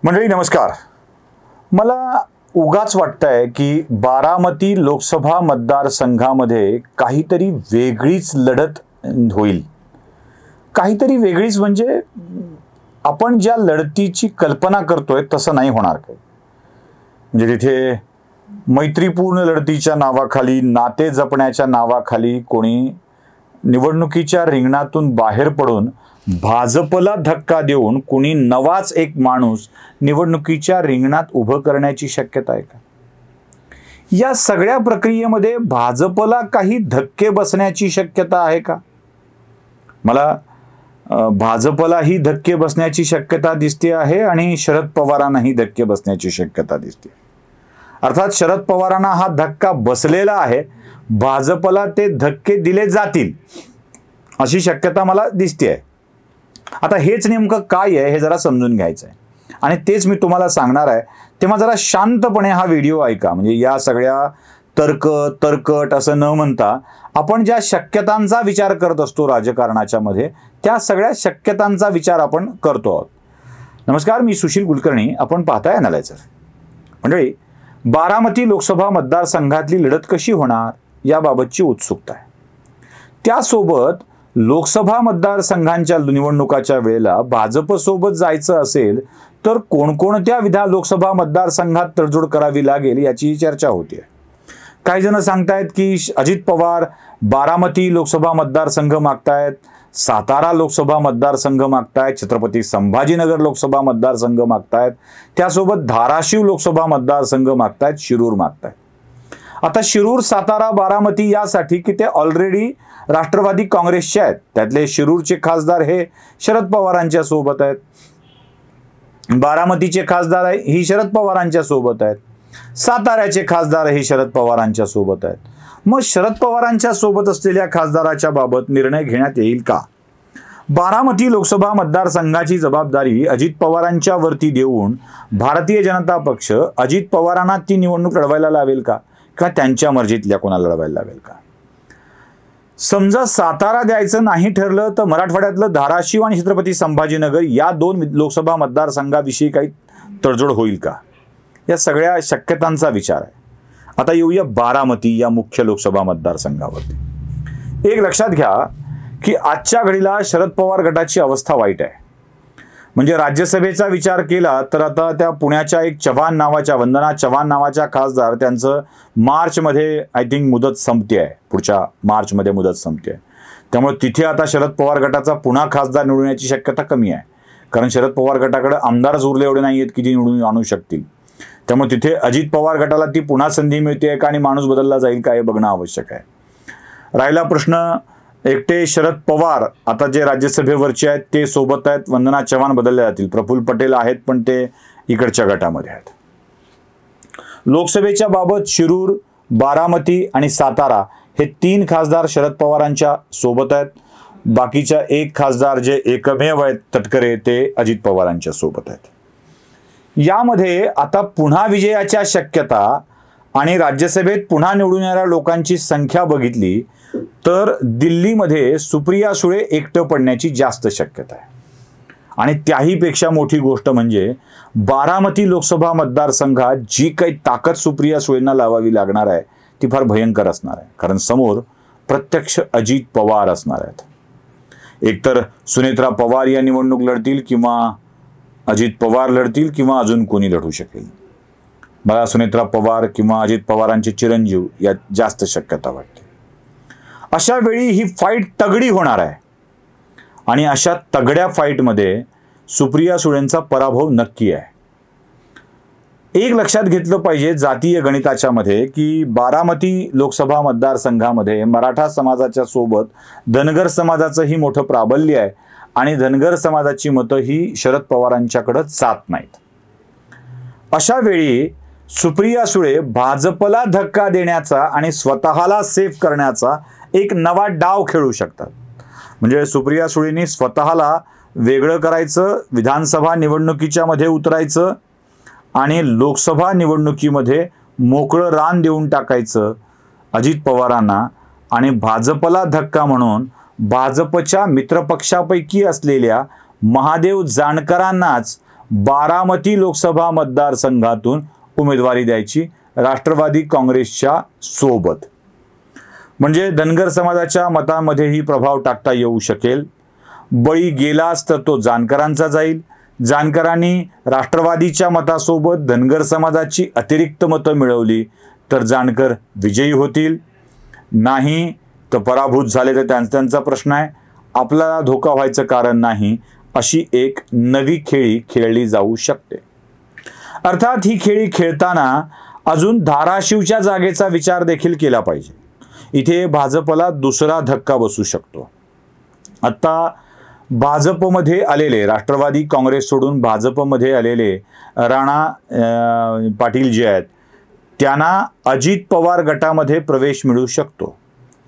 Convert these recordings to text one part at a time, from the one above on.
मंडळी नमस्कार. मला उगाच वाटतंय की बारामती लोकसभा मतदारसंघामध्ये काहीतरी वेगळीच लढत होईल. काहीतरी वेगळीच म्हणजे आपण ज्या लढतीची कल्पना करतोय तसं नाही होणार काही. म्हणजे तिथे मैत्रीपूर्ण लढतीच्या नावाखाली, नाते जपण्याच्या नावाखाली कोणी निवडणुकीच्या रिंगणातून बाहेर पडून भाजपला धक्का देऊन कुणी नवाच एक माणूस निवडणुकीच्या रिंगणात उभं करण्याची शक्यता आहे का? या सगळ्या प्रक्रियेमध्ये भाजपला काही धक्के बसण्याची शक्यता आहे का? मला भाजपलाही धक्के बसण्याची शक्यता दिसते आहे आणि शरद पवारांनाही धक्के बसण्याची शक्यता दिसते. अर्थात शरद पवारांना हा धक्का बसलेला आहे, भाजपला ते धक्के दिले जातील अशी शक्यता मला दिसते आहे. आता हेच नेमकं काय आहे हे जरा समजून घ्यायचं आहे आणि तेच मी तुम्हाला सांगणार आहे. तेव्हा जरा शांतपणे हा व्हिडिओ ऐका. म्हणजे या सगळ्या तरकट असं न म्हणता आपण ज्या शक्यतांचा विचार करत असतो राजकारणाच्या मध्ये, त्या सगळ्या शक्यतांचा विचार आपण करतो आहोत. नमस्कार, मी सुशील कुलकर्णी. आपण पाहताय अॅनालायझर. मंडळी, बारामती लोकसभा मतदारसंघातली लढत कशी होणार याबाबतची उत्सुकता आहे. त्यासोबत लोकसभा मतदारसंघांच्या निवडणुकाच्या वेळेला भाजपसोबत जायचं असेल तर कोणकोणत्या लोकसभा मतदारसंघात तडजोड करावी लागेल याची चर्चा होती. काही जण सांगतायत की अजित पवार बारामती लोकसभा मतदारसंघ मागतायत, सातारा लोकसभा मतदारसंघ मागतायत, छत्रपती संभाजीनगर लोकसभा मतदारसंघ मागतायत, त्यासोबत धाराशिव लोकसभा मतदारसंघ मागतायत, शिरूर मागतायत. आता शिरूर, सातारा, बारामती यासाठी की ते ऑलरेडी राष्ट्रवादी काँग्रेसचे आहेत. त्यातले शिरूरचे खासदार हे शरद पवारांच्या सोबत आहेत, बारामतीचे खासदार ही शरद पवारांच्या सोबत आहेत, साताऱ्याचे खासदार हे शरद पवारांच्या सोबत आहेत. मग शरद पवारांच्या सोबत असलेल्या खासदाराच्या बाबत निर्णय घेण्यात येईल का? बारामती लोकसभा मतदारसंघाची जबाबदारी अजित पवारांच्या वरती देऊन भारतीय जनता पक्ष अजित पवारांना ती निवडणूक लढवायला लावेल का त्यांच्या मर्जीतल्या कोणाला लढवायला लावेल का? समजा सातारा द्यायचं नाही ठरलं तर मराठवाड्यातलं धाराशिव आणि छत्रपती संभाजीनगर या दोन लोकसभा मतदारसंघाविषयी काही तडजोड होईल का? या सगळ्या शक्यतांचा विचार आहे. आता येऊया बारामती या मुख्य लोकसभा मतदारसंघावरती. एक लक्षात घ्या की आजच्या घडीला शरद पवार गटाची अवस्था वाईट आहे. म्हणजे राज्यसभेचा विचार केला तर आता त्या पुण्याच्या एक वंदना चव्हाण नावाच्या खासदार, त्यांचं मार्चमध्ये आय थिंक मुदत संपते आहे, पुढच्या मार्चमध्ये मुदत संपते आहे. त्यामुळे तिथे आता शरद पवार गटाचा पुन्हा खासदार निवडून येण्याची शक्यता कमी आहे. कारण शरद पवार गटाकडे आमदारच उरले एवढे नाही आहेत की ती निवडून आणू शकतील. त्यामुळे तिथे अजित पवार गटाला ती पुन्हा संधी मिळते का आणि माणूस बदलला जाईल का हे बघणं आवश्यक आहे. राहिला प्रश्न एकटे शरद पवार आता जे राज्यसभेवरचे आहेत ते सोबत आहेत, वंदना चव्हाण बदलल्या जातील, प्रफुल्ल पटेल आहेत पण ते इकडच्या गटामध्ये आहेत. लोकसभेच्या बाबत शिरूर, बारामती आणि सातारा हे तीन खासदार शरद पवारांच्या सोबत आहेत. बाकीच्या एक खासदार जे एकमेव आहेत तटकरे ते अजित पवारांच्या सोबत आहेत. यामध्ये आता पुन्हा विजयाच्या शक्यता आणि राज्यसभेत पुन्हा निवडून येणाऱ्या लोकांची संख्या बघितली तर दिल्लीमध्ये सुप्रिया सुळे एकटं पडण्याची जास्त शक्यता आहे. आणि त्याहीपेक्षा मोठी गोष्ट म्हणजे बारामती लोकसभा मतदारसंघात जी काही ताकद सुप्रिया सुळेंना लावावी लागणार आहे ती फार भयंकर असणार आहे. कारण समोर प्रत्यक्ष अजित पवार असणार आहेत. एकतर सुनेत्रा पवार या निवडणूक लढतील किंवा अजित पवार लढतील किंवा अजून कोणी लढू शकेल. मला सुनेत्रा पवार किंवा अजित पवारांचे चिरंजीव यात जास्त शक्यता वाटते. अशा वेळी ही फाईट तगडी होणार आहे आणि अशा तगड्या फाईटमध्ये सुप्रिया सुळेंचा पराभव नक्की आहे. एक लक्षात घेतलं पाहिजे जातीय गणिताच्या मध्ये की बारामती लोकसभा मतदारसंघामध्ये मराठा समाजाच्या सोबत धनगर समाजाचंही मोठं प्राबल्य आहे आणि धनगर समाजाची मतं ही शरद पवारांच्याकडे जात नाहीत. अशा वेळी सुप्रिया सुळे भाजपला धक्का देण्याचा आणि स्वतःला सेफ करण्याचा एक नवा डाव खेळू शकतात. म्हणजे सुप्रिया सुळेंनी स्वतःला वेगळं करायचं, विधानसभा निवडणुकीच्या मध्ये उतरायचं आणि लोकसभा निवडणुकीमध्ये मोकळं रान देऊन टाकायचं अजित पवारांना आणि भाजपला धक्का म्हणून भाजपच्या मित्रपक्षापैकी असलेल्या महादेव जानकरांनाच बारामती लोकसभा मतदारसंघातून उमेदवारी द्यायची राष्ट्रवादी काँग्रेसच्या सोबत. म्हणजे धनगर समाजाच्या मतांमध्येही प्रभाव टाकता येऊ शकेल. बळी गेलाच तर तो जानकरांचा जाईल. जानकरांनी राष्ट्रवादीच्या मतासोबत धनगर समाजाची अतिरिक्त मतं मिळवली तर जानकर विजयी होतील. नाही तर पराभूत झाले तर त्यांचा प्रश्न आहे. आपल्याला धोका व्हायचं कारण नाही. अशी एक नवी खेळी खेळली जाऊ शकते. अर्थात ही खेळी खेळताना अजून धाराशिवच्या जागेचा विचार देखील केला पाहिजे. इथे भाजपला दुसरा धक्का बसू शकतो. आता भाजपमध्ये आलेले, राष्ट्रवादी काँग्रेस सोडून भाजपमध्ये आलेले राणा पाटील जे आहेत त्यांना अजित पवार गटामध्ये प्रवेश मिळू शकतो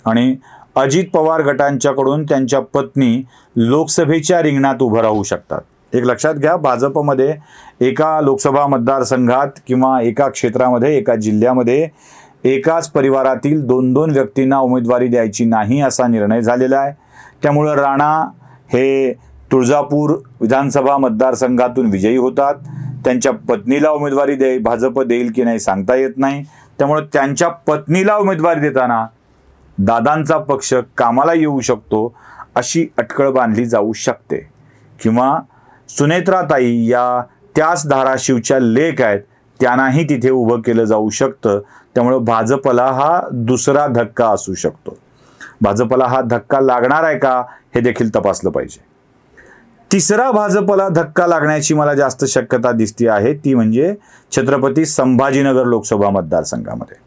आणि अजित पवार गटांच्याकडून त्यांच्या पत्नी लोकसभेच्या रिंगणात उभं राहू शकतात. एक लक्षात घ्या, भाजपमध्ये एका लोकसभा मतदारसंघात किंवा एका क्षेत्रामध्ये, एका जिल्ह्यामध्ये एकाच परिवारातील 2-2 व्यक्तींना उमेदवारी द्यायची नाही असा निर्णय झालेला आहे. त्यामुळं राणा हे तुळजापूर विधानसभा मतदारसंघातून विजयी होतात. त्यांच्या पत्नीला उमेदवारी भाजप देईल की नाही सांगता येत नाही. त्यामुळे त्यांच्या पत्नीला उमेदवारी देताना दादांचा पक्ष कामाला येऊ शकतो अशी अटकळ बांधली जाऊ शकते. किंवा सुनेत्राताई या त्याच धाराशिवच्या लेक आहेत, त्यांनाही तिथे उभं केलं जाऊ शकतं. त्यामुळे भाजपला हा दुसरा धक्का असू शकतो. भाजपला हा धक्का लागणार आहे का हे देखील तपासलं पाहिजे. तिसरा भाजपला धक्का लागण्याची मला जास्त शक्यता दिसते आहे, ती म्हणजे छत्रपती संभाजीनगर लोकसभा मतदारसंघामध्ये.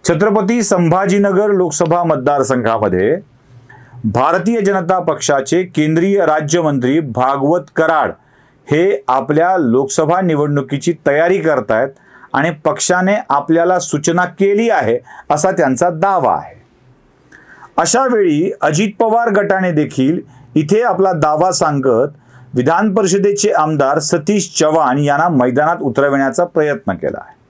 छत्रपती संभाजीनगर लोकसभा मतदारसंघामध्ये भारतीय जनता पक्षाचे केंद्रीय राज्यमंत्री भागवत कराड हे आपल्या लोकसभा निवडणुकीची तयारी करतायत आणि पक्षाने आपल्याला सूचना केली आहे असा त्यांचा दावा आहे. अशा वेळी अजित पवार गटाने देखील इथे आपला दावा सांगत विधान परिषदेचे आमदार सतीश चव्हाण यांना मैदानात उतरविण्याचा प्रयत्न केला आहे.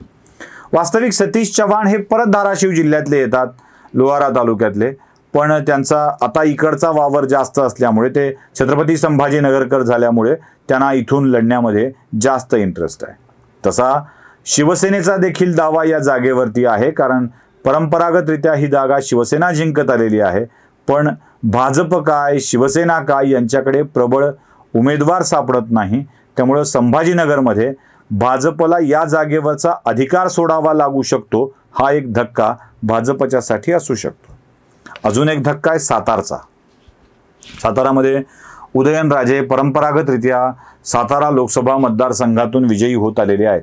वास्तविक सतीश चव्हाण हे परत धाराशिव जिल्ह्यातले येतात, लोहारा तालुक्यातले, पण त्यांचा आता इकडचा वावर जास्त असल्यामुळे, ते छत्रपती संभाजीनगरकर झाल्यामुळे त्यांना इथून लढण्यामध्ये जास्त इंटरेस्ट आहे. तसा शिवसेनेचा देखील दावा या जागेवरती आहे, कारण परंपरागतरित्या ही जागा शिवसेना जिंकत आलेली आहे. पण भाजप काय, शिवसेना काय यांच्याकडे प्रबळ उमेदवार सापडत नाही. त्यामुळे संभाजीनगरमध्ये भाजपला या जागेवरचा अधिकार सोडावा लागू शकतो. हा एक धक्का भाजपच्यासाठी असू शकतो. अजून एक धक्का आहे सातारचा. सातारामध्ये उदयनराजे परंपरागतरित्या सातारा लोकसभा मतदारसंघातून विजयी होत आलेले आहेत.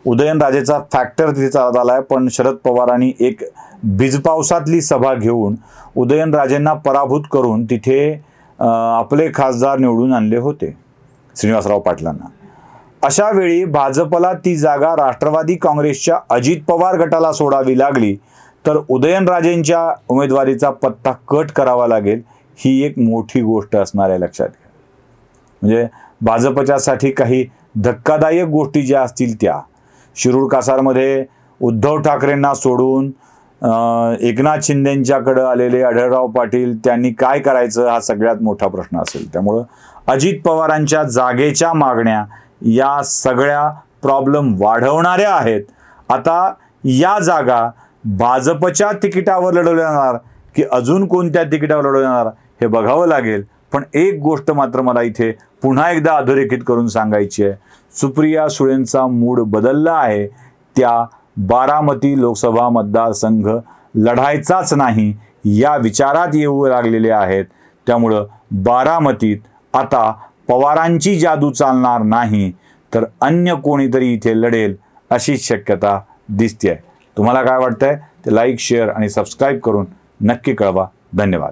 उदयनराजेचा फॅक्टर तिथे चालत आला आहे, पण शरद पवारांनी एक बीजपावसातली सभा घेऊन उदयनराजेंना पराभूत करून तिथे आपले खासदार निवडून आणले होते, श्रीनिवासराव पाटलांना. अशा वेळी भाजपला ती जागा राष्ट्रवादी काँग्रेसच्या अजित पवार गटाला सोडावी लागली तर उदयनराजेंच्या उमेदवारीचा पत्ता कट करावा लागेल. ही एक मोठी गोष्ट असणार आहे, लक्षात घ्या. म्हणजे भाजपच्यासाठी काही धक्कादायक गोष्टी ज्या असतील त्या, शिरूर कासारमध्ये उद्धव ठाकरेंना सोडून एकनाथ शिंदेंच्याकडे आलेले आढळराव पाटील, त्यांनी काय करायचं हा सगळ्यात मोठा प्रश्न असेल. त्यामुळं अजित पवारांच्या जागेच्या मागण्या या सगळ्या प्रॉब्लेम वाढवणाऱ्या आहेत. आता या जागा भाजपच्या तिकिटावर लढवल्या जाणार की अजून कोणत्या तिकिटावर लढवल्या जाणार हे बघावं लागेल. पण एक गोष्ट मात्र मला इथे पुन्हा एकदा अधोरेखित करून सांगायची आहे. सुप्रिया सुळेंचा मूड बदलला आहे. त्या बारामती लोकसभा मतदारसंघ लढायचाच नाही या विचारात येऊ लागलेले आहेत. त्यामुळं बारामतीत आता पवारांची जादू चालणार नाही तर अन्य कोणीतरी इथे लढेल अशी शक्यता दिसते आहे. तुम्हाला काय वाटतंय ते लाईक, शेअर आणि सबस्क्राईब करून नक्की कळवा. धन्यवाद.